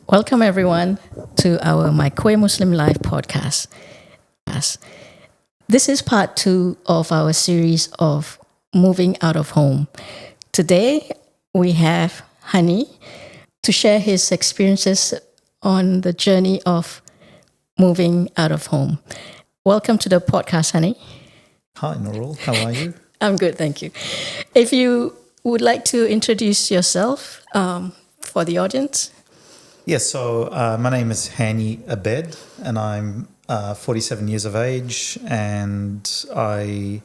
Welcome, everyone, to our My Queer Muslim Life podcast. This is part two of our series of moving out of home. Today, we have Hany to share his experiences on the journey of moving out of home. Welcome to the podcast, Hany. Hi, Nurul. How are you? I'm good, thank you. If you would like to introduce yourself for the audience. Yes, so my name is Hany Abed, and I'm 47 years of age, and I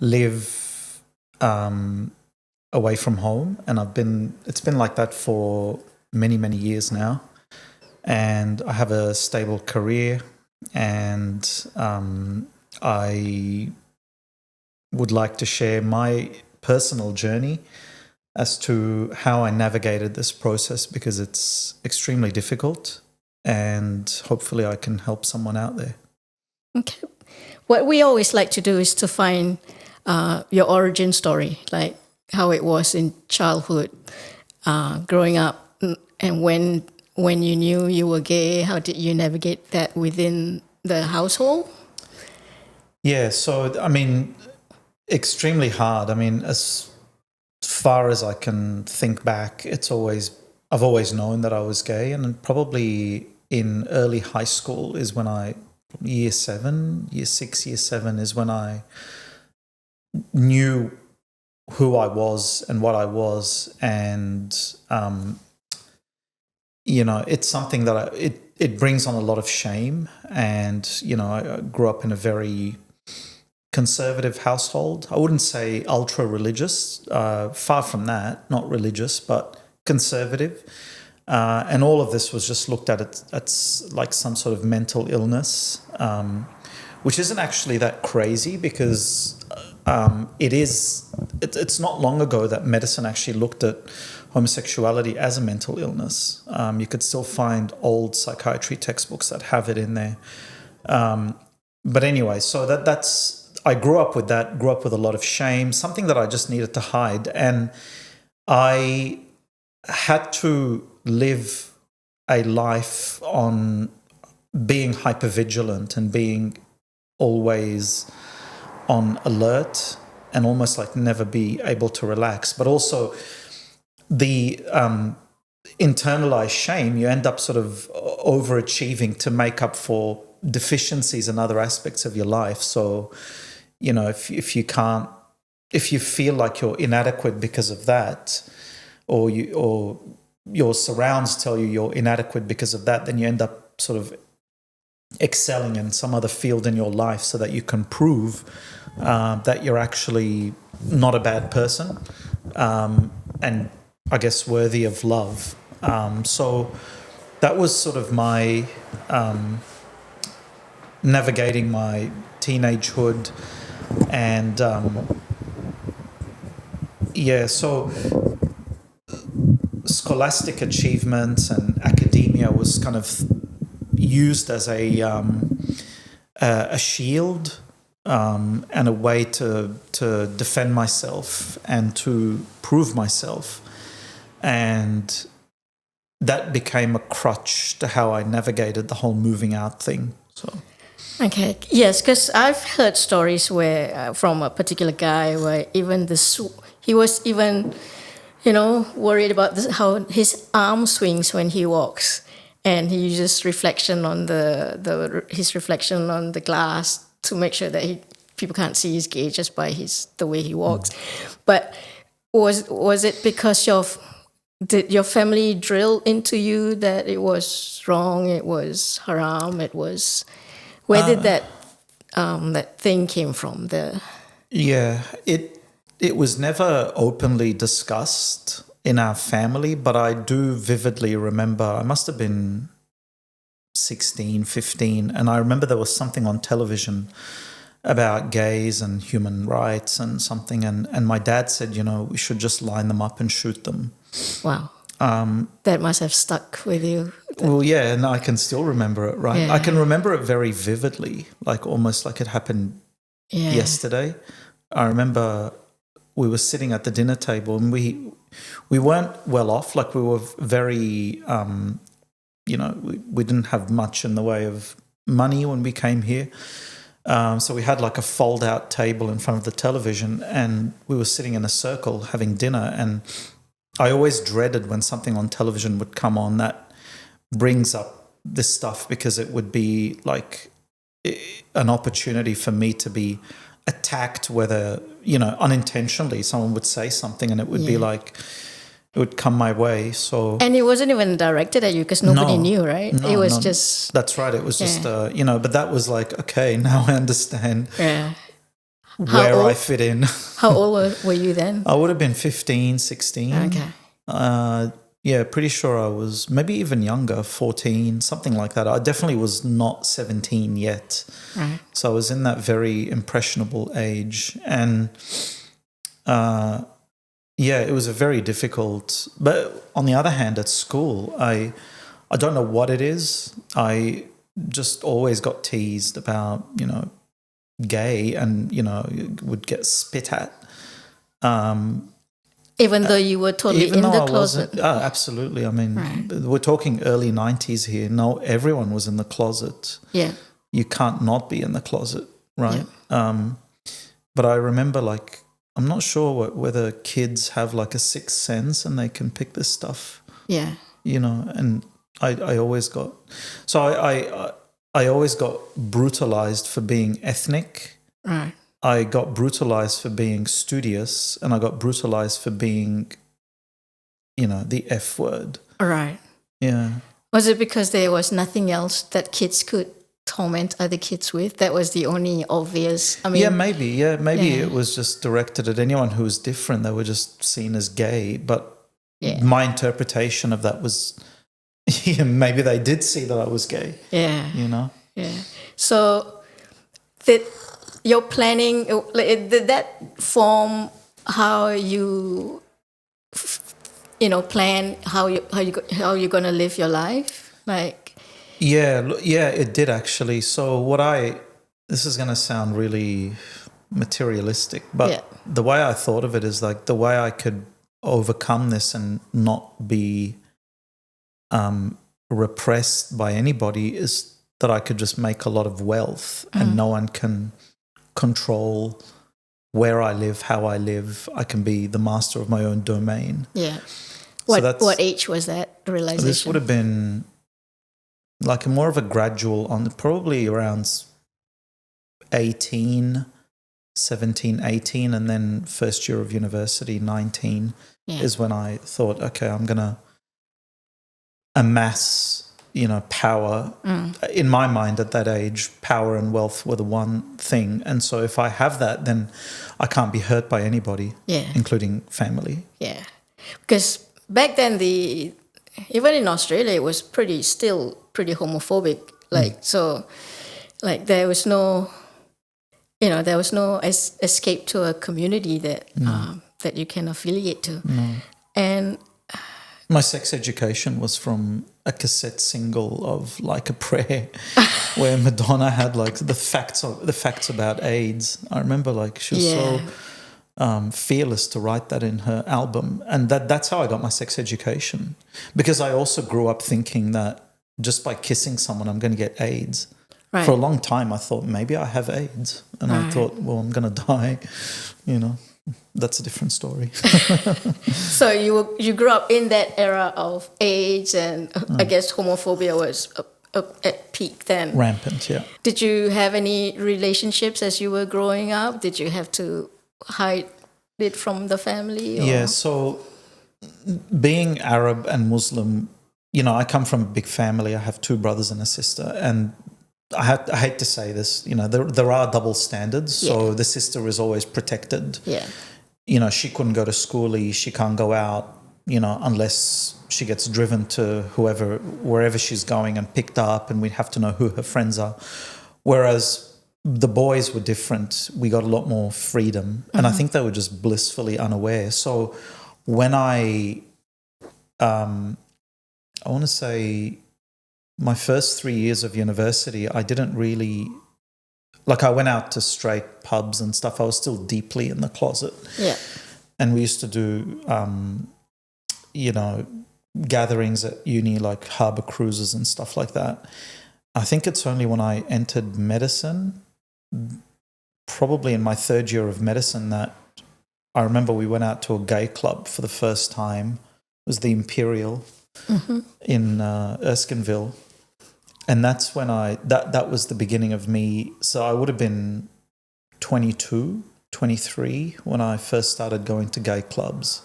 live away from home, and it's been like that for many, many years now. And I have a stable career, and I would like to share my personal journey as to how I navigated this process, because it's extremely difficult, and hopefully I can help someone out there. Okay. What we always like to do is to find your origin story, like how it was in childhood, growing up, and when you knew you were gay, how did you navigate that within the household? Yeah, so I mean, extremely hard. I mean, as far as I can think back, I've always known that I was gay, and probably in early high school is when year 6, year 7 is when I knew who I was and what I was, and it's something that it brings on a lot of shame, and I grew up in a very conservative household. I wouldn't say ultra religious, far from that, not religious, but conservative. And all of this was just looked at like some sort of mental illness, which isn't actually that crazy, because it's not long ago that medicine actually looked at homosexuality as a mental illness. You could still find old psychiatry textbooks that have it in there. But anyway, so that's I grew up with a lot of shame, something that I just needed to hide. And I had to live a life on being hypervigilant and being always on alert, and almost like never be able to relax. But also the internalized shame, you end up sort of overachieving to make up for deficiencies in other aspects of your life. So if you feel like you're inadequate because of that, or your surrounds tell you you're inadequate because of that, then you end up sort of excelling in some other field in your life so that you can prove that you're actually not a bad person, and I guess worthy of love. So that was sort of my navigating my teenagehood. And so scholastic achievements and academia was kind of used as a shield, and a way to defend myself and to prove myself, and that became a crutch to how I navigated the whole moving out thing. So. Okay, yes, because I've heard stories where from a particular guy where even he was even, worried about how his arm swings when he walks, and he uses reflection on his reflection on the glass to make sure that people can't see he's gay just by the way he walks. But was it because did your family drill into you that it was wrong, it was haram, it was? Where did that thing came from? It was never openly discussed in our family, but I do vividly remember, I must have been 16, 15, and I remember there was something on television about gays and human rights and something, and my dad said, we should just line them up and shoot them. Wow. That must have stuck with you. Well, yeah, and I can still remember it, right? Yeah. I can remember it very vividly, like almost like it happened yesterday. I remember we were sitting at the dinner table, and we weren't well off, like we were very we didn't have much in the way of money when we came here. So we had like a fold-out table in front of the television, and we were sitting in a circle having dinner. And I always dreaded when something on television would come on that brings up this stuff, because it would be like an opportunity for me to be attacked, whether, unintentionally someone would say something and it would be like, it would come my way. So, and it wasn't even directed at you because nobody knew, right? No, it was just... That's right. It was just, but that was like, okay, now I understand where I fit in. How old were you then? I would have been 15, 16. Okay. Pretty sure I was maybe even younger, 14, something like that. I definitely was not 17 yet. Right. So I was in that very impressionable age. And it was a very difficult. But on the other hand, at school, I don't know what it is. I just always got teased about, gay, and, would get spit at. Even though you were totally in the closet. Absolutely. I mean, we're talking early 90s here. No, everyone was in the closet. Yeah. You can't not be in the closet, right? Yeah. But I remember, like, I'm not sure whether kids have like a sixth sense and they can pick this stuff. Yeah. And I always got... So I always got brutalized for being ethnic. Right. I got brutalized for being studious, and I got brutalized for being, the F word. Right. Yeah. Was it because there was nothing else that kids could torment other kids with? That was the only obvious... maybe it was just directed at anyone who was different. They were just seen as gay. But my interpretation of that was, maybe they did see that I was gay. Yeah. Yeah. So your planning, did that form how you, plan how you're going to live your life? Like... Yeah, it did actually. So this is going to sound really materialistic, but the way I thought of it is like the way I could overcome this and not be repressed by anybody is that I could just make a lot of wealth, and no one can control where I live, how I live. I can be the master of my own domain. Yeah. What age was that realization? This would have been like more of a gradual, on probably around 17, 18, and then first year of university, 19, is when I thought, okay, I'm going to amass, power. In my mind at that age, power and wealth were the one thing. And so if I have that, then I can't be hurt by anybody, including family. Yeah. Because back then, even in Australia, it was still pretty homophobic. So there was no, escape to a community that you can affiliate to. No. And my sex education was from a cassette single of Like a Prayer, where Madonna had like the facts about AIDS. I remember like she was so fearless to write that in her album, and that's how I got my sex education. Because I also grew up thinking that just by kissing someone, I'm going to get AIDS. Right. For a long time, I thought maybe I have AIDS, and I thought, well, I'm going to die. That's a different story. So you grew up in that era of AIDS, and I guess homophobia was at peak then. Rampant, yeah. Did you have any relationships as you were growing up? Did you have to hide it from the family? Or? Yeah, so being Arab and Muslim, I come from a big family. I have 2 brothers and a sister, and I hate to say this, there are double standards. So the sister is always protected. Yeah. She couldn't go to schoolie. She can't go out, unless she gets driven to wherever she's going and picked up, and we'd have to know who her friends are. Whereas the boys were different. We got a lot more freedom. And I think they were just blissfully unaware. So when I want to say, my first 3 years of university, I didn't really... Like, I went out to straight pubs and stuff. I was still deeply in the closet. Yeah. And we used to do, gatherings at uni, like harbour cruises and stuff like that. I think it's only when I entered medicine, probably in my third year of medicine, that I remember we went out to a gay club for the first time. It was the Imperial in Erskineville. And that's when that was the beginning of me. So I would have been 22, 23 when I first started going to gay clubs.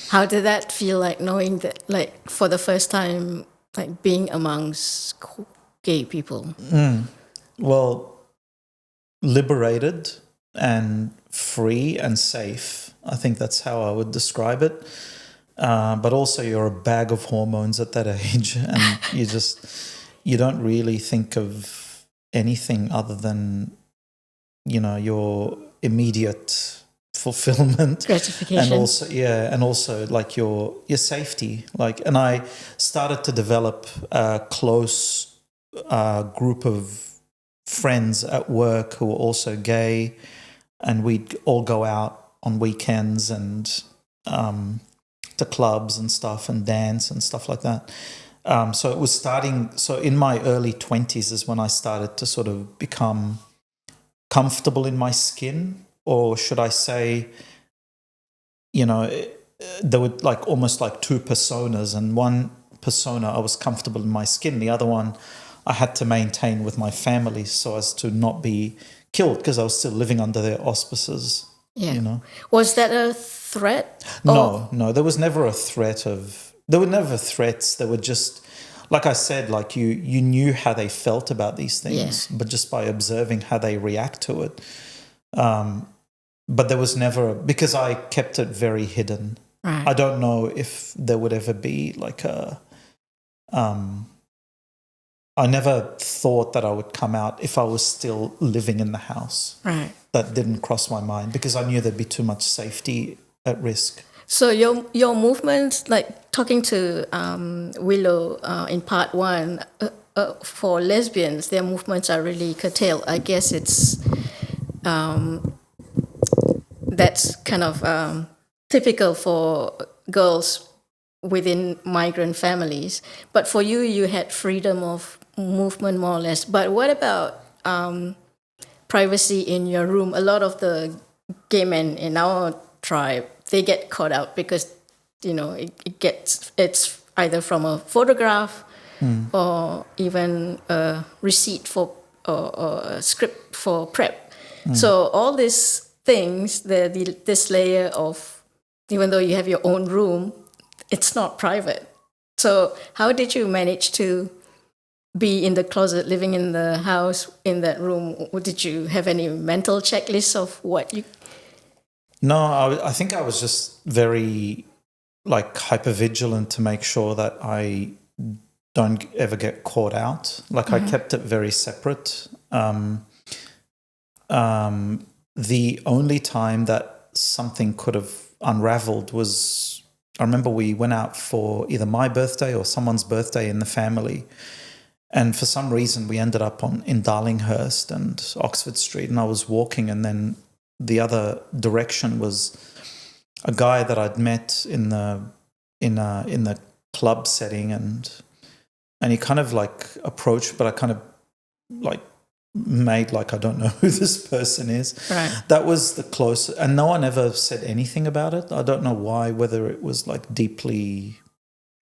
How did that feel like, knowing that, like, for the first time, like, being amongst gay people? Well, liberated and free and safe. I think that's how I would describe it. But also you're a bag of hormones at that age, and you don't really think of anything other than, your immediate fulfillment, Gratification. and also like your safety. Like, and I started to develop a close group of friends at work who were also gay, and we'd all go out on weekends and to clubs and stuff and dance and stuff like that. So it was starting. So in my early 20s is when I started to sort of become comfortable in my skin, or should I say, there were like almost like two personas, and one persona I was comfortable in my skin, the other one I had to maintain with my family so as to not be killed, because I was still living under their auspices. Yeah. Was that a threat? No, there was never a threat of. There were never threats. There were just, like I said, like you knew how they felt about these things, but just by observing how they react to it. But there was never, because I kept it very hidden. Right. I don't know if there would ever be like a. I never thought that I would come out if I was still living in the house. Right. That didn't cross my mind, because I knew there'd be too much safety at risk. So your movement, like talking to Willow in part one, for lesbians, their movements are really curtailed. I guess it's that's kind of typical for girls within migrant families. But for you, you had freedom of movement more or less. But what about privacy in your room? A lot of the gay men in our tribe, they get caught out because, it's either from a photograph or even a receipt for or a script for PrEP. So all these things, this layer of, even though you have your own room, it's not private. So how did you manage to be in the closet, living in the house, in that room? Did you have any mental checklist of what you... No, I think I was just very like hypervigilant to make sure that I don't ever get caught out. Like I kept it very separate. The only time that something could have unraveled was, I remember we went out for either my birthday or someone's birthday in the family. And for some reason, we ended up in Darlinghurst and Oxford Street, and I was walking, and then the other direction was a guy that I'd met in the club setting, and he kind of like approached, but I kind of like made like I don't know who this person is. Right. That was the closest, and no one ever said anything about it. I don't know why, whether it was like deeply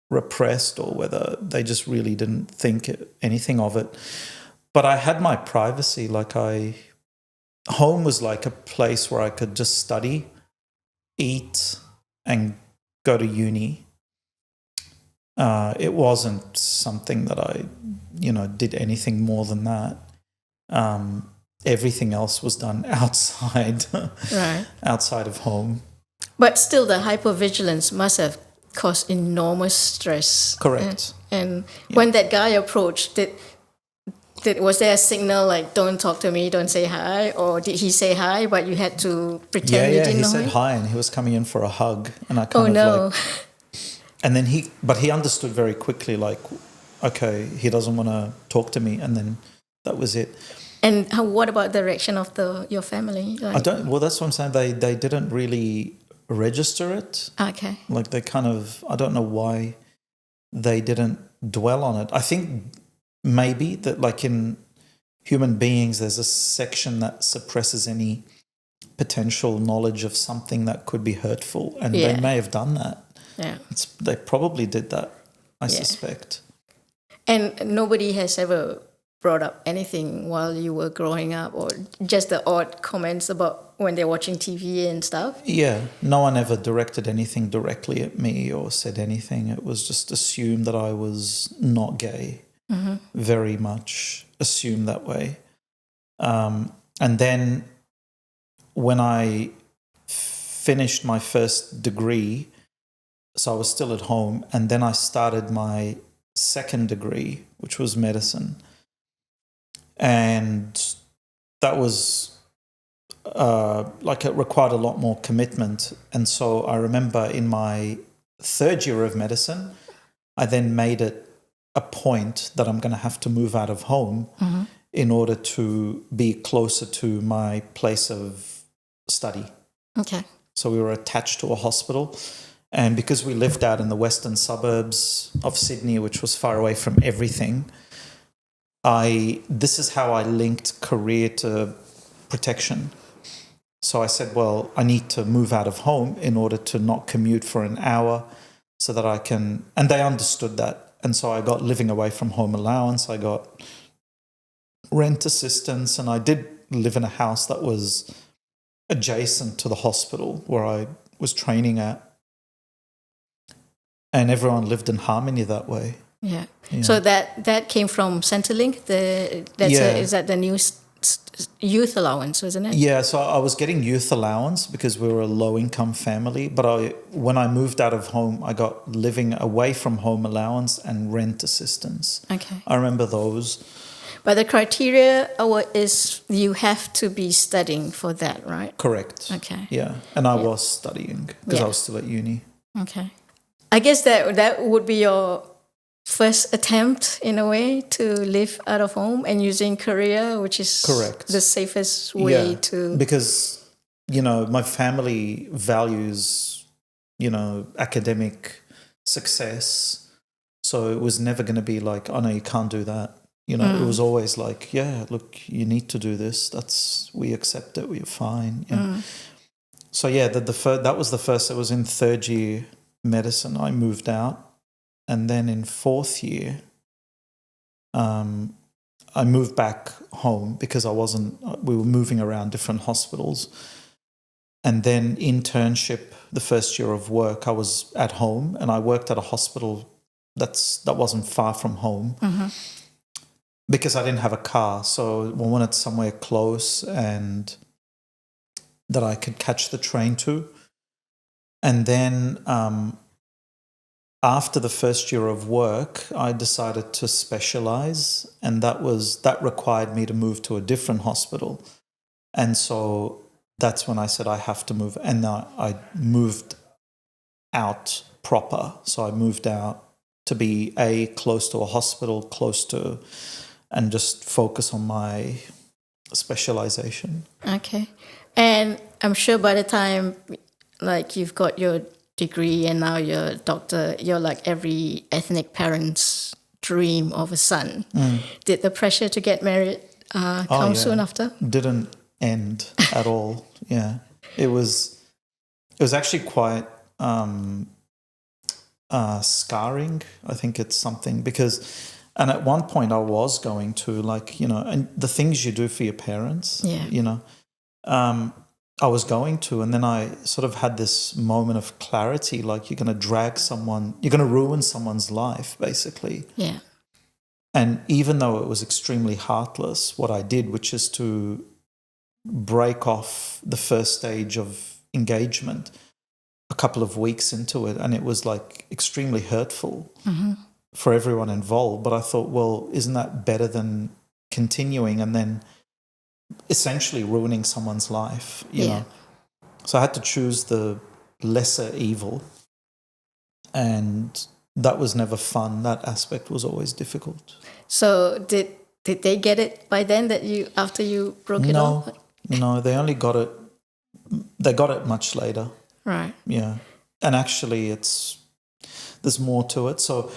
repressed or whether they just really didn't think anything of it. But I had my privacy. Like home was like a place where I could just study, eat, and go to uni. It wasn't something that I, did anything more than that. Everything else was done outside, Right. outside of home. But still, the hypervigilance must have caused enormous stress. Correct. And when that guy approached, was there a signal like, don't talk to me, don't say hi? Or did he say hi, but you had to pretend you didn't know he said him? hi, and he was coming in for a hug. And I and then he understood very quickly, like, okay, he doesn't want to talk to me. And then that was it. And what about the reaction of your family? Like, that's what I'm saying. They didn't really register it. okay. Like they kind of, I don't know why they didn't dwell on it. I think maybe that, like in human beings, there's a section that suppresses any potential knowledge of something that could be hurtful, and they may have done that. Yeah. They probably did that, I suspect. And nobody has ever brought up anything while you were growing up, or just the odd comments about when they're watching TV and stuff? Yeah, no one ever directed anything directly at me or said anything. It was just assumed that I was not gay. Very much assumed that way. And then when I finished my first degree, so I was still at home, and then I started my second degree, which was medicine. And that was it required a lot more commitment. And so I remember in my third year of medicine, I then made it a point that I'm going to have to move out of home in order to be closer to my place of study. Okay. So we were attached to a hospital. And because we lived out in the western suburbs of Sydney, which was far away from everything, this is how I linked career to protection. So I said, well, I need to move out of home in order to not commute for an hour so that I can... And they understood that. And so I got living away from home allowance. I got rent assistance. And I did live in a house that was adjacent to the hospital where I was training at. And everyone lived in harmony that way. Yeah. So that came from Centrelink? Is that the new youth allowance, wasn't it? Yeah, so I was getting youth allowance because we were a low-income family. But when I moved out of home, I got living away from home allowance and rent assistance. Okay. I remember those. But the criteria is you have to be studying for that, right? Correct. Okay. Yeah, and I was studying because I was still at uni. Okay. I guess that would be your first attempt, in a way, to live out of home and using Korea, which is correct, the safest way to... Because, my family values, academic success. So it was never going to be like, oh, no, you can't do that. It was always like, yeah, look, you need to do this. We accept it. We're fine. Yeah. So, yeah, that was the first. It was in third year medicine. I moved out. And then in fourth year, I moved back home because we were moving around different hospitals. And then internship, the first year of work, I was at home and I worked at a hospital that wasn't far from home because I didn't have a car. So I wanted somewhere close and that I could catch the train to. And then... after the first year of work, I decided to specialize, and that required me to move to a different hospital. And so that's when I said I have to move, and I moved out proper. So I moved out to be close to a hospital, and just focus on my specialization. Okay. And I'm sure by the time you've got your degree and now you're a doctor, you're like every ethnic parent's dream of a son. Did the pressure to get married come soon after? Didn't end at all. Yeah, it was actually quite scarring. I think it's something and at one point I was going to and the things you do for your parents. I was going to, and then I sort of had this moment of clarity, like you're going to ruin someone's life, basically. Yeah. And even though it was extremely heartless, what I did, which is to break off the first stage of engagement a couple of weeks into it, and it was extremely hurtful for everyone involved. But I thought, well, isn't that better than continuing and then essentially ruining someone's life, you know? So I had to choose the lesser evil, and that was never fun. That aspect was always difficult. So did they get it by then after you broke it off? No, they only got it. They got it much later. Right. Yeah, and actually, there's more to it. So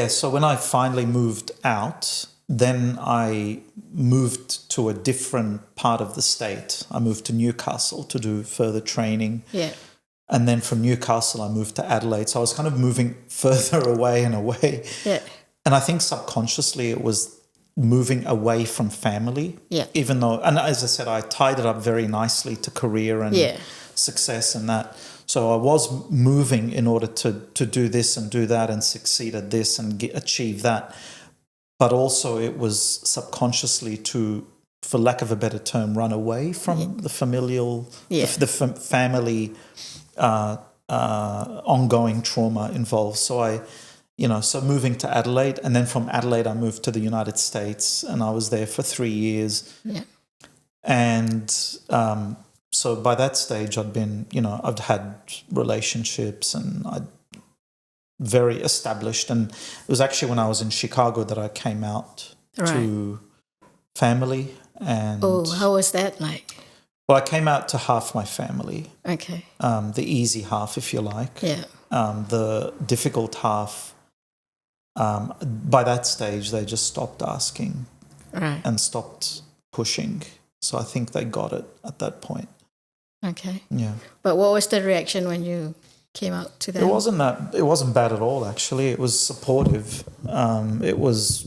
so when I finally moved out, then I moved to a different part of the state. I moved to Newcastle to do further training. Yeah. And then from Newcastle, I moved to Adelaide. So I was kind of moving further away and away. Yeah. And I think subconsciously it was moving away from family. Yeah. Even though, and as I said, I tied it up very nicely to career and success and that. So I was moving in order to do this and do that and succeed at this and achieve that. But also it was subconsciously to, for lack of a better term, run away from the familial, the family ongoing trauma involved. So so moving to Adelaide, and then from Adelaide I moved to the United States, and I was there for 3 years. Yeah. And so by that stage I'd been, I'd had relationships and I'd very established. And it was actually when I was in Chicago that I came out to family. And how was that like? Well, I came out to half my family. Okay. The easy half, if you like. Yeah. The difficult half, by that stage, they just stopped asking and stopped pushing. So I think they got it at that point. Okay. Yeah. But what was the reaction when you came out to them? It wasn't bad at all, actually. It was supportive. It was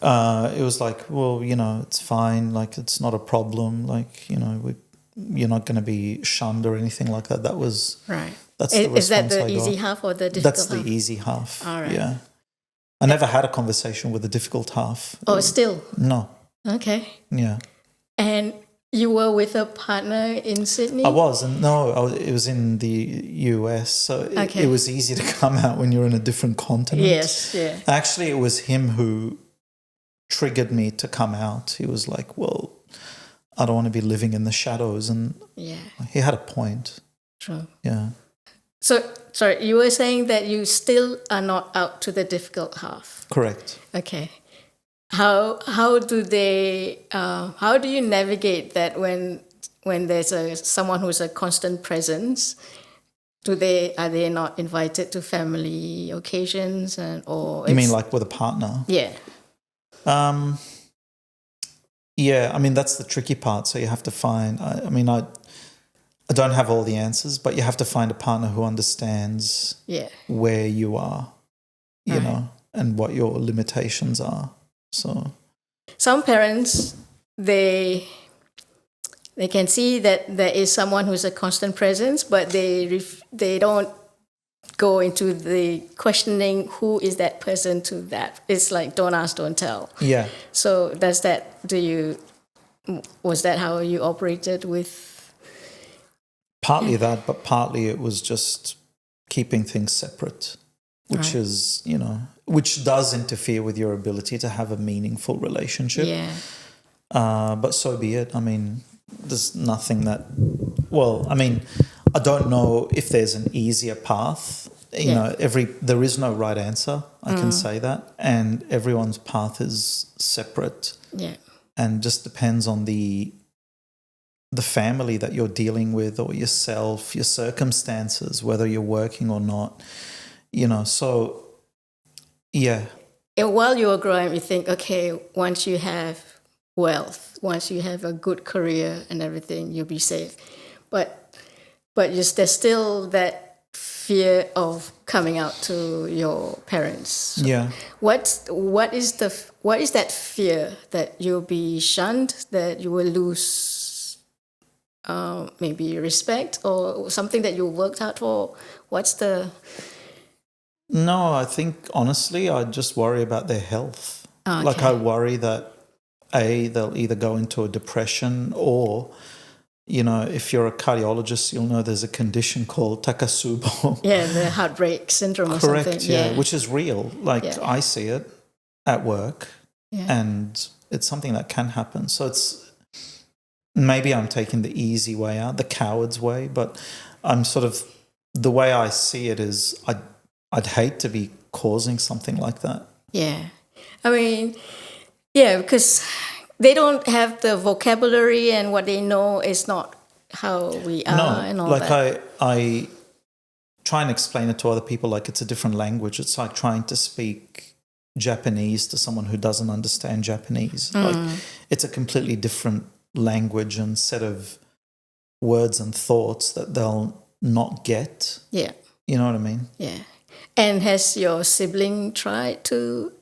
like, well, it's fine. Like, it's not a problem. Like, you're not going to be shunned or anything like that. That was right. That's the response Is that the I easy got. half or the difficult That's half? the easy half. All right. Yeah. I never had a conversation with the difficult half. Oh, still? No. Okay. Yeah. And you were with a partner in Sydney? I was, and it was in the US, so it was easy to come out when you're in a different continent. Yes, yeah. Actually, it was him who triggered me to come out. He was like, well, I don't want to be living in the shadows, and he had a point. True. Yeah. So, sorry, you were saying that you still are not out to the difficult half. Correct. Okay. How do you navigate that when there's someone who's a constant presence? Are they not invited to family occasions or? You mean like with a partner? Yeah. Yeah. I mean, that's the tricky part. So you have to find. I don't have all the answers, but you have to find a partner who understands where you are, you know, and what your limitations are. So some parents, they can see that there is someone who's a constant presence, but they don't go into the questioning who is that person to that. It's like don't ask, don't tell. Yeah. So was that how you operated with? Partly that, but partly it was just keeping things separate, which is, which does interfere with your ability to have a meaningful relationship. Yeah. But so be it. I mean, there's nothing that, I don't know if there's an easier path. There is no right answer. I can say that. And everyone's path is separate. Yeah. And just depends on the family that you're dealing with or yourself, your circumstances, whether you're working or not, so yeah. And while you were growing, you think, okay, once you have wealth, once you have a good career and everything, you'll be safe. But there's still that fear of coming out to your parents. So yeah. What is that fear that you'll be shunned, that you will lose maybe respect or something that you worked out for? No, I think honestly I just worry about their health. Okay. Like I worry that they'll either go into a depression or, if you're a cardiologist, you'll know there's a condition called Takotsubo. Yeah, the heartbreak syndrome or Correct, something. yeah, which is real. Like I see it at work and it's something that can happen. So maybe I'm taking the easy way out, the coward's way, but I'm sort of, the way I see it is I'd hate to be causing something like that. Yeah. I mean, yeah, because they don't have the vocabulary and what they know is not how we are and all that. I try and explain it to other people like it's a different language. It's like trying to speak Japanese to someone who doesn't understand Japanese. Like it's a completely different language and set of words and thoughts that they'll not get. Yeah. You know what I mean? Yeah. And has your sibling tried to?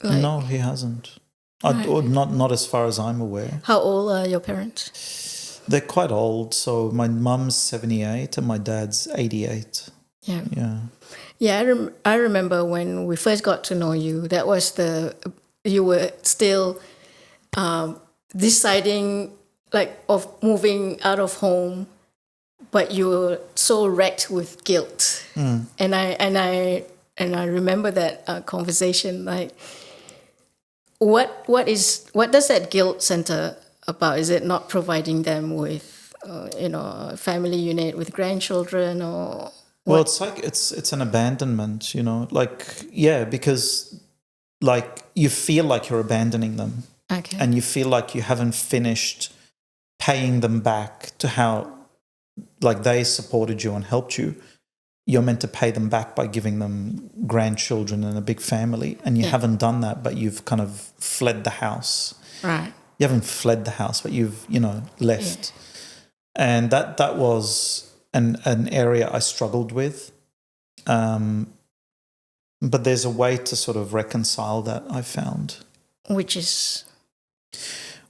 No, he hasn't. Or not as far as I'm aware. How old are your parents? They're quite old. So my mum's 78 and my dad's 88. Yeah. Yeah. Yeah, I remember when we first got to know you, that was you were still deciding like of moving out of home, but you were so wrecked with guilt. And I remember that conversation. Like, what does that guilt center about? Is it not providing them with a family unit with grandchildren or? Well, it's like it's an abandonment, like, yeah, because like you feel like you're abandoning them. Okay. And you feel like you haven't finished paying them back to how like they supported you and helped you. You're meant to pay them back by giving them grandchildren and a big family, and you haven't done that, but you've kind of fled the house. Right. You haven't fled the house, but you've, left. Yeah. And that was an area I struggled with. But there's a way to sort of reconcile that, I found. Which is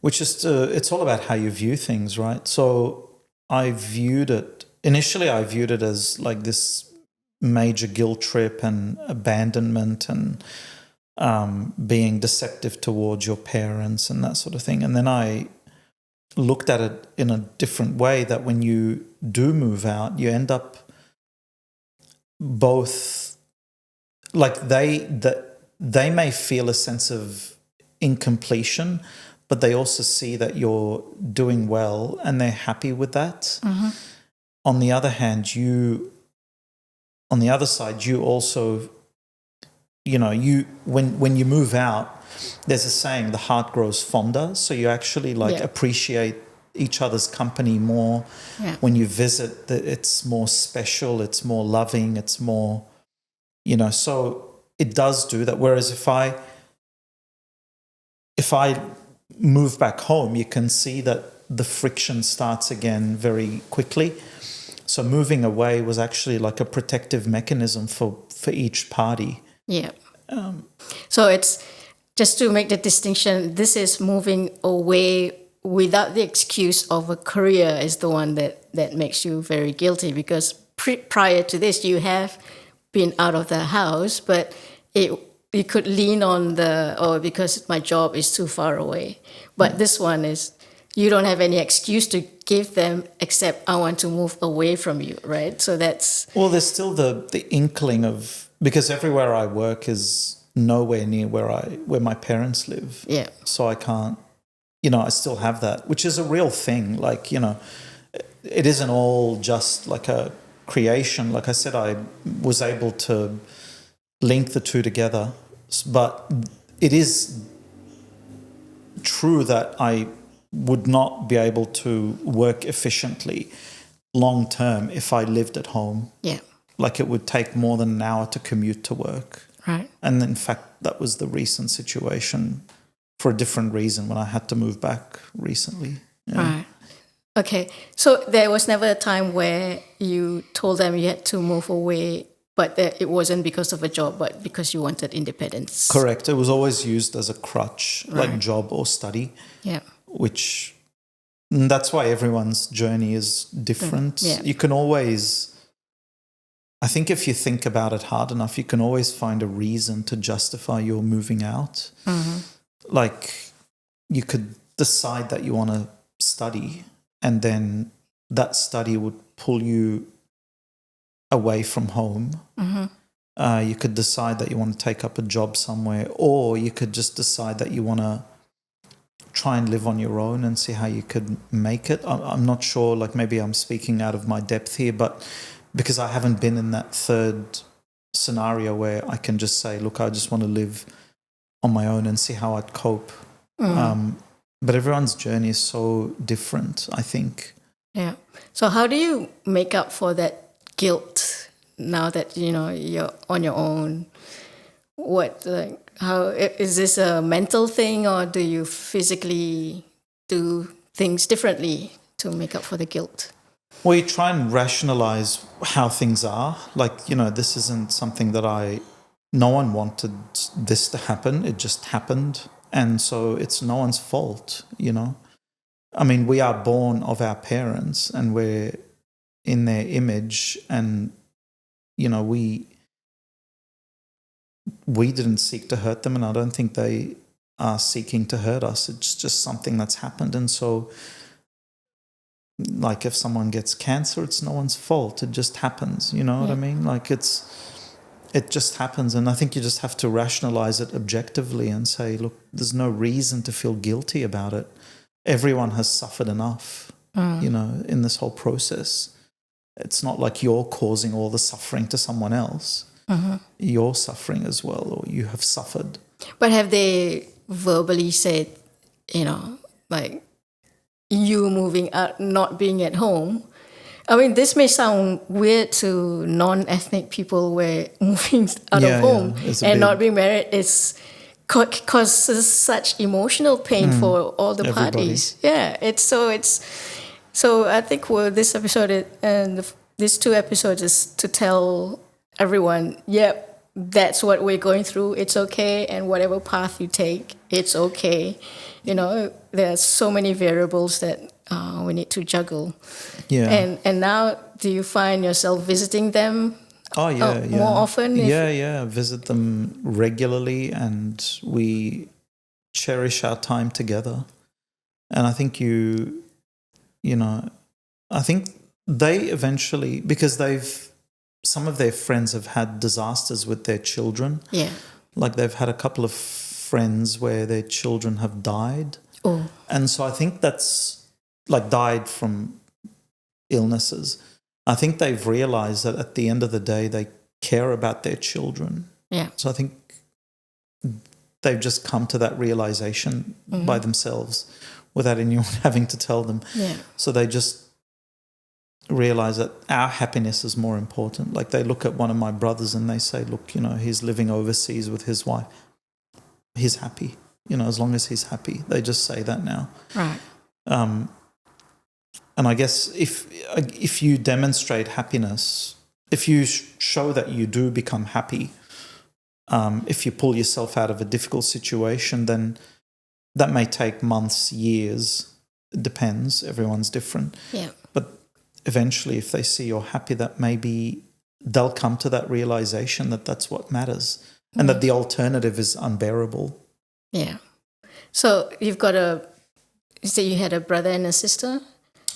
it's all about how you view things, right? So initially I viewed it as like this major guilt trip and abandonment and being deceptive towards your parents and that sort of thing. And then I looked at it in a different way, that when you do move out, you end up both like they may feel a sense of incompletion, but they also see that you're doing well and they're happy with that. Mm-hmm. On the other hand, on the other side, you also, when you move out, there's a saying, the heart grows fonder. So you actually appreciate each other's company more. Yeah. When you visit, it's more special, it's more loving, it's more, so it does do that. Whereas if I move back home, you can see that the friction starts again very quickly. So moving away was actually like a protective mechanism for each party. Yeah. So it's just to make the distinction, this is moving away without the excuse of a career is the one that makes you very guilty, because prior to this you have been out of the house, but you could lean on because my job is too far away. But this one is, you don't have any excuse to give them except I want to move away from you, right? So that's... Well, there's still the inkling of, because everywhere I work is nowhere near where my parents live. Yeah. So I can't, I still have that, which is a real thing. Like, it isn't all just like a creation. Like I said, I was able to link the two together, but it is true that I would not be able to work efficiently long term if I lived at home. Yeah. Like it would take more than an hour to commute to work. Right. And in fact, that was the recent situation for a different reason when I had to move back recently. Yeah. Right. Okay. So there was never a time where you told them you had to move away, but it wasn't because of a job, but because you wanted independence. Correct. It was always used as a crutch, right. like job or study. Yeah. Which, that's why everyone's journey is different. Yeah. You can always, I think if you think about it hard enough, you can always find a reason to justify your moving out. Mm-hmm. Like you could decide that you want to study, and then that study would pull you away from home. Mm-hmm. You could decide that you want to take up a job somewhere, or you could just decide that you want to try and live on your own and see how you could make it. I'm not sure, like maybe I'm speaking out of my depth here, but because I haven't been in that third scenario where I can just say, look, I just want to live on my own and see how I'd cope. Mm. But everyone's journey is so different, I think. Yeah. So how do you make up for that guilt now that you're on your own? What, like, how is this a mental thing, or do you physically do things differently to make up for the guilt? Well, you try and rationalize how things are. Like, this isn't something that no one wanted this to happen. It just happened. And so it's no one's fault, I mean, we are born of our parents and we're in their image, and, we didn't seek to hurt them, and I don't think they are seeking to hurt us. It's just something that's happened. And so, like, if someone gets cancer, it's no one's fault. It just happens. You know what I mean? Like, it just happens. And I think you just have to rationalize it objectively and say, look, there's no reason to feel guilty about it. Everyone has suffered enough, in this whole process. It's not like you're causing all the suffering to someone else. You're suffering as well, or you have suffered. But have they verbally said, like, you moving out, not being at home? I mean, this may sound weird to non-ethnic people, where moving out of home and not being married causes such emotional pain for all the parties. Yeah, so I think this episode and these 2 episodes is to tell everyone, that's what we're going through. It's okay, and whatever path you take, it's okay. There are so many variables that we need to juggle. Yeah. And now, do you find yourself visiting them? Oh, yeah. More often? Yeah. Visit them regularly, and we cherish our time together. And I think I think they eventually, because some of their friends have had disasters with their children. Yeah. Like, they've had a couple of friends where their children have died. Oh. And so I think that's, like, died from illnesses. I think they've realized that at the end of the day, they care about their children. Yeah. So I think they've just come to that realization by themselves without anyone having to tell them. Yeah. So they just realize that our happiness is more important. Like, they look at one of my brothers and they say, look, he's living overseas with his wife. He's happy, as long as he's happy. They just say that now. Right. And I guess if you demonstrate happiness, if you show that you do become happy, if you pull yourself out of a difficult situation, then that may take months, years. It depends. Everyone's different. Yeah. But eventually, if they see you're happy, that maybe they'll come to that realization that that's what matters, and that the alternative is unbearable. Yeah. So you say you had a brother and a sister?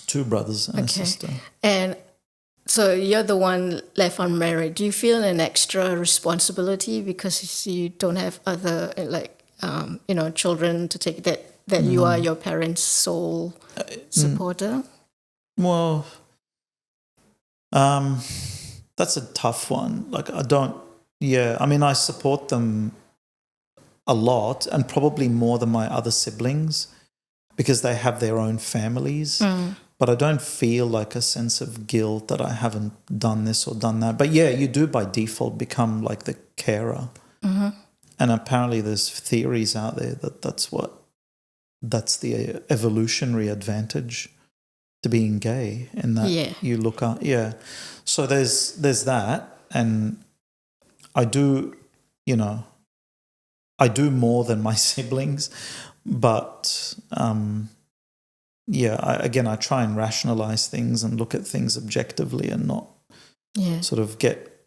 2 brothers and a sister. And so you're the one left unmarried. Do you feel an extra responsibility because you don't have other, children to take, that you are your parents' sole supporter? Well, that's a tough one. Like, I support them a lot, and probably more than my other siblings, because they have their own families. But I don't feel like a sense of guilt that I haven't done this or done that. But yeah, you do by default become like the carer. And apparently there's theories out there that that's the evolutionary advantage to being gay, in that you look up. Yeah. So there's that. And I do, I do more than my siblings, but I try and rationalize things and look at things objectively, and not sort of get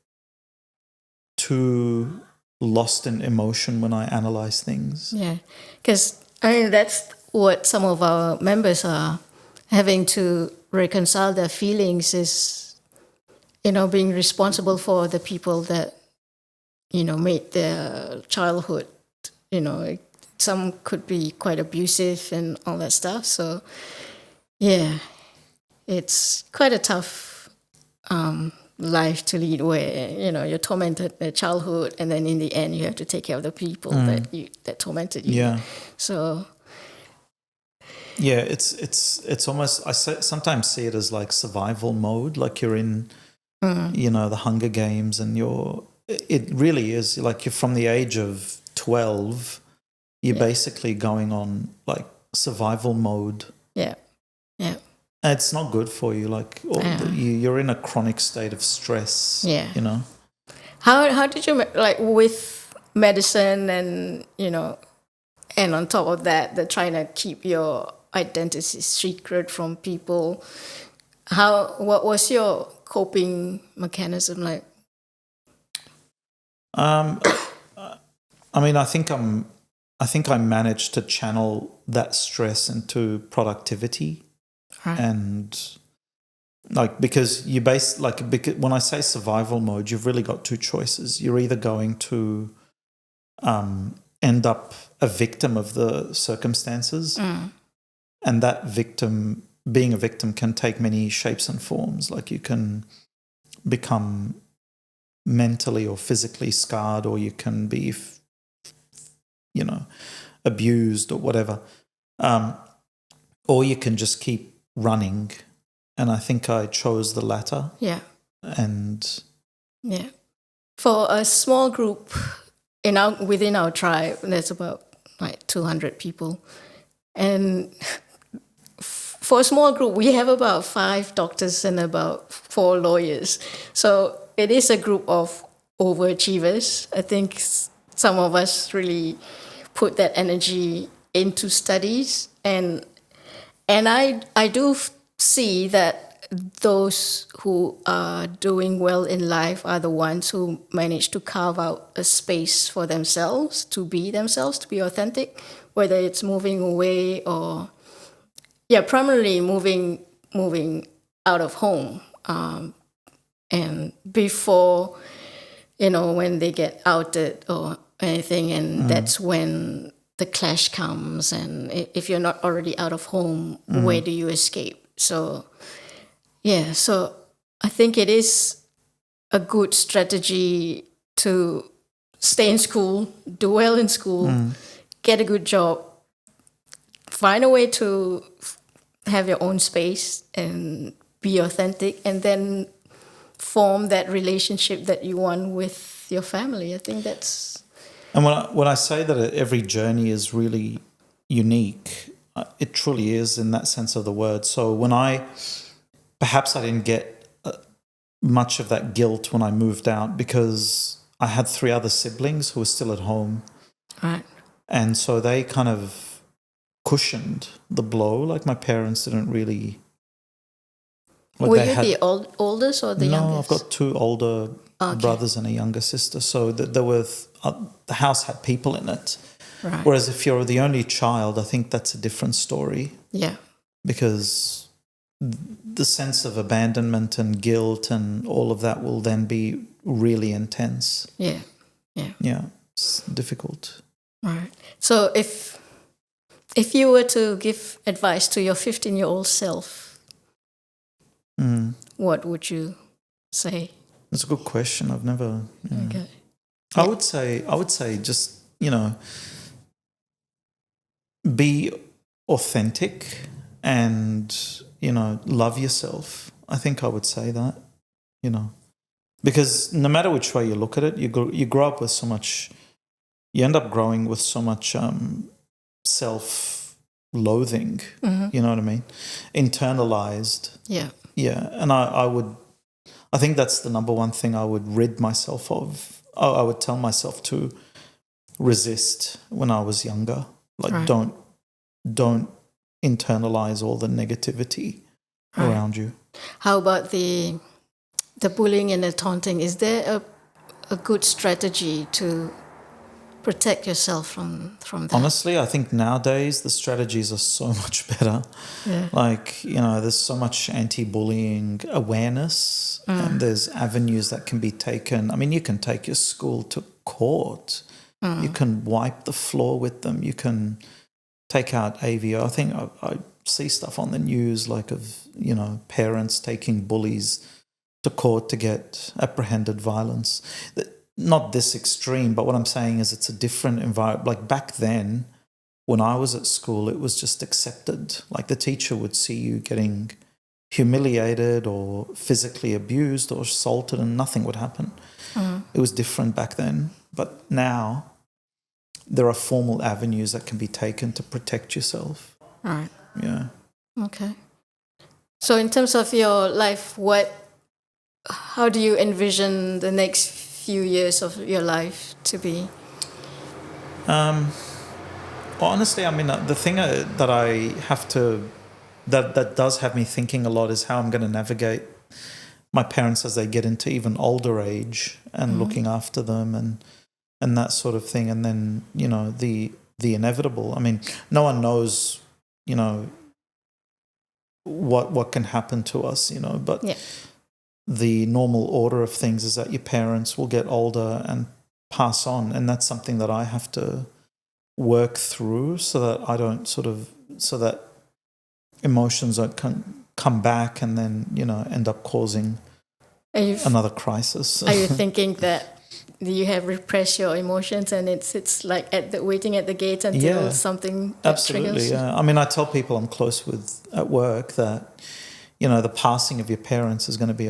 too lost in emotion when I analyze things. Yeah, because that's what some of our members are having to reconcile their feelings, is, being responsible for the people that, made their childhood, some could be quite abusive and all that stuff. So, yeah, it's quite a tough life to lead, where, you're tormented in childhood, and then in the end you have to take care of the people that tormented you. Yeah. So, yeah, it's almost, sometimes see it as like survival mode, like you're in the Hunger Games, and it really is like you're from the age of 12, you're basically going on like survival mode. Yeah. Yeah. And it's not good for you. Like you're in a chronic state of stress. Yeah. How did you like with medicine and and on top of that, they're trying to keep your identity secret from people. What was your coping mechanism like? I mean, I think I managed to channel that stress into productivity, Right. and like because when I say survival mode, you've really got two choices. You're either going to end up a victim of the circumstances, and being a victim can take many shapes and forms. Like you can become mentally or physically scarred, or you can be abused or whatever, or you can just keep running. And I think I chose the latter. Yeah. And yeah, for a small group within our tribe, there's about like 200 people, and for a small group, we have about 5 doctors and about 4 lawyers. So it is a group of overachievers. I think some of us really put that energy into studies, and I do see that those who are doing well in life are the ones who manage to carve out a space for themselves, to be authentic, whether it's moving away or primarily moving out of home, and before when they get outed or anything, and that's when the clash comes. And if you're not already out of home, where do you escape? So I think it is a good strategy to stay in school, do well in school, get a good job, find a way to have your own space and be authentic, and then form that relationship that you want with your family. I think that's... And when I say that every journey is really unique, it truly is in that sense of the word. So perhaps I didn't get much of that guilt when I moved out, because I had 3 other siblings who were still at home. Right. And so they kind of cushioned the blow. Like my parents didn't really... Were you the oldest or the youngest? No, I've got 2 older brothers and a younger sister. So the house had people in it. Right. Whereas if you're the only child, I think that's a different story. Yeah. Because the sense of abandonment and guilt and all of that will then be really intense. Yeah. Yeah. Yeah. It's difficult. Right. So if you were to give advice to your 15-year-old self, what would you say? That's a good question. I've never... Okay. I would say just, be authentic and, love yourself. I think I would say that, because no matter which way you look at it, you grow up with so much, you end up growing with so much self-loathing, you know what I mean? Internalized. Yeah. Yeah, and I think that's the number one thing I would rid myself of. I would tell myself to resist when I was younger. Like, right. don't internalize all the negativity around you. How about the bullying and the taunting? Is there a good strategy to protect yourself from that? Honestly, I think nowadays the strategies are so much better. Yeah. Like, there's so much anti-bullying awareness, and there's avenues that can be taken. I mean, you can take your school to court. You can wipe the floor with them. You can take out AVO. I think I see stuff on the news like of, parents taking bullies to court to get apprehended violence. Not this extreme, but what I'm saying is it's a different environment. Like back then, when I was at school, it was just accepted. Like the teacher would see you getting humiliated or physically abused or assaulted and nothing would happen. It was different back then. But now there are formal avenues that can be taken to protect yourself. Right. Yeah. Okay. So in terms of your life, how do you envision the next few years of your life to be? Honestly, I mean, the thing that I have to, that does have me thinking a lot is how I'm going to navigate my parents as they get into even older age and looking after them and that sort of thing. And then, you know, the inevitable. I mean, no one knows, you know, what can happen to us, you know, but the normal order of things is that your parents will get older and pass on. And that's something that I have to work through so that I don't so that emotions don't come back and then, you know, end up causing another crisis. Are you thinking that you have repressed your emotions and it's like waiting at the gate until something absolutely triggers? Yeah. I mean, I tell people I'm close with at work that, you know, the passing of your parents is going to be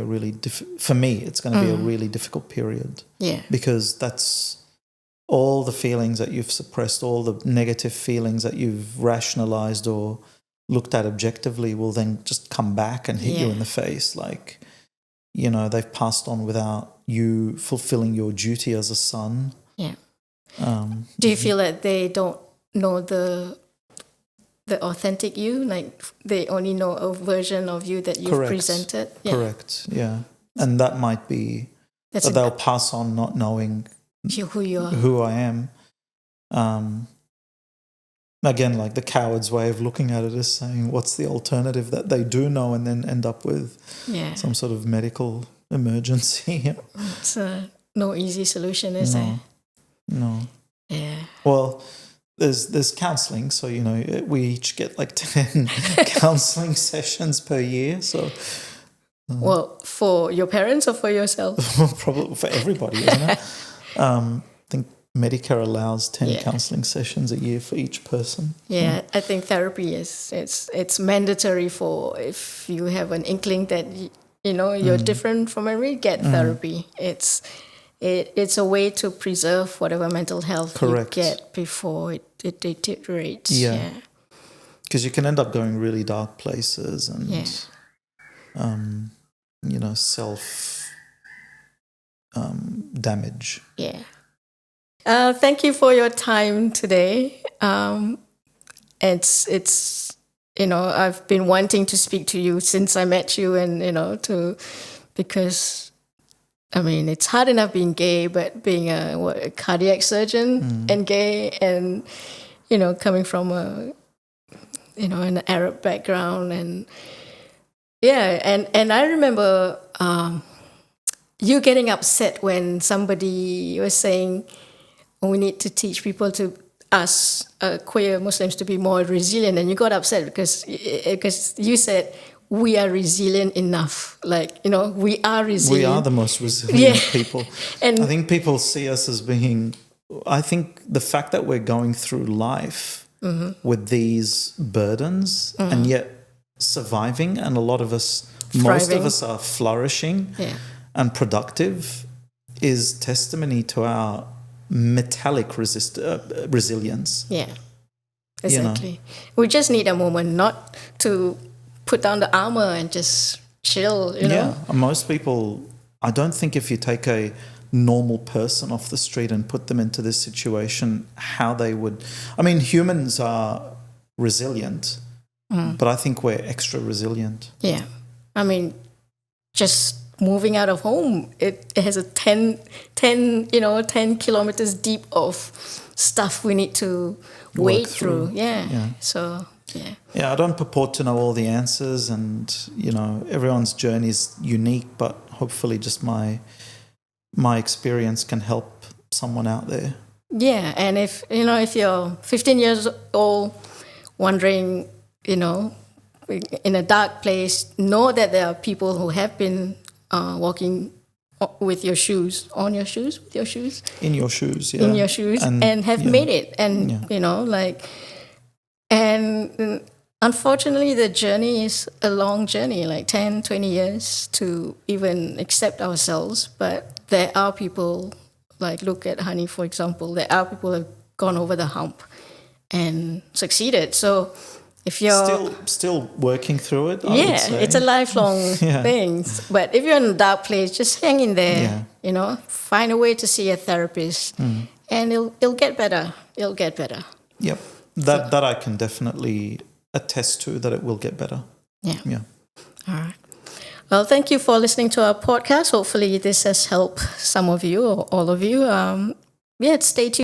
for me it's going to be a really difficult period. Yeah. Because that's all the feelings that you've suppressed, all the negative feelings that you've rationalized or looked at objectively will then just come back and hit you in the face. Like, you know, they've passed on without you fulfilling your duty as a son. Yeah. Do you feel that they don't know the authentic you? Like they only know a version of you that you've presented? Yeah. Correct, yeah. And that might be that they'll pass on not knowing who you are, who I am. Again, like the coward's way of looking at it is saying, what's the alternative that they do know and then end up with some sort of medical emergency? It's no easy solution, is there? No. Yeah. Well, there's counselling, so, you know, we each get like 10 counselling sessions per year, so... Well, for your parents or for yourself? Probably for everybody, isn't it? I think Medicare allows 10 counselling sessions a year for each person. Yeah, I think therapy it's mandatory for if you have an inkling that you know you're different from everybody, get therapy. It's a way to preserve whatever mental health you get before it deteriorates. Yeah, because you can end up going really dark places and you know, self damage. Yeah. Thank you for your time today. It's you know, I've been wanting to speak to you since I met you, and you know, because I mean, it's hard enough being gay, but being a cardiac surgeon and gay, and you know, coming from an Arab background, and and I remember you getting upset when somebody was saying, we need to teach people us queer Muslims to be more resilient, and you got upset because you said we are resilient enough. Like, you know, we are resilient. We are the most resilient people. And I think people see us as being, I think the fact that we're going through life with these burdens and yet surviving, and a lot of us, most of us are flourishing and productive, is testimony to our metallic resilience. Yeah, exactly. You know? We just need a moment not to put down the armor and just chill, you know? Yeah, most people, I don't think if you take a normal person off the street and put them into this situation, how they would... I mean, humans are resilient, but I think we're extra resilient. Yeah. I mean, just moving out of home, it has a 10 kilometers deep of stuff we need to wade through. Yeah. So, yeah. Yeah, I don't purport to know all the answers, and, you know, everyone's journey is unique, but hopefully just my experience can help someone out there. Yeah, and if you're 15 years old wondering, you know, in a dark place, know that there are people who have been walking with your shoes, in your shoes, and have made it, and you know, like, and unfortunately, the journey is a long journey, like 10, 20 years to even accept ourselves. But there are people, like look at Hany, for example, there are people who have gone over the hump and succeeded. So if you're still working through it, I would say. it's a lifelong thing. But if you're in a dark place, just hang in there. Yeah. Find a way to see a therapist, and it'll get better. It'll get better. Yep, that I can definitely attest to, that it will get better. Yeah. All right. Well, thank you for listening to our podcast. Hopefully, this has helped some of you or all of you. Stay tuned.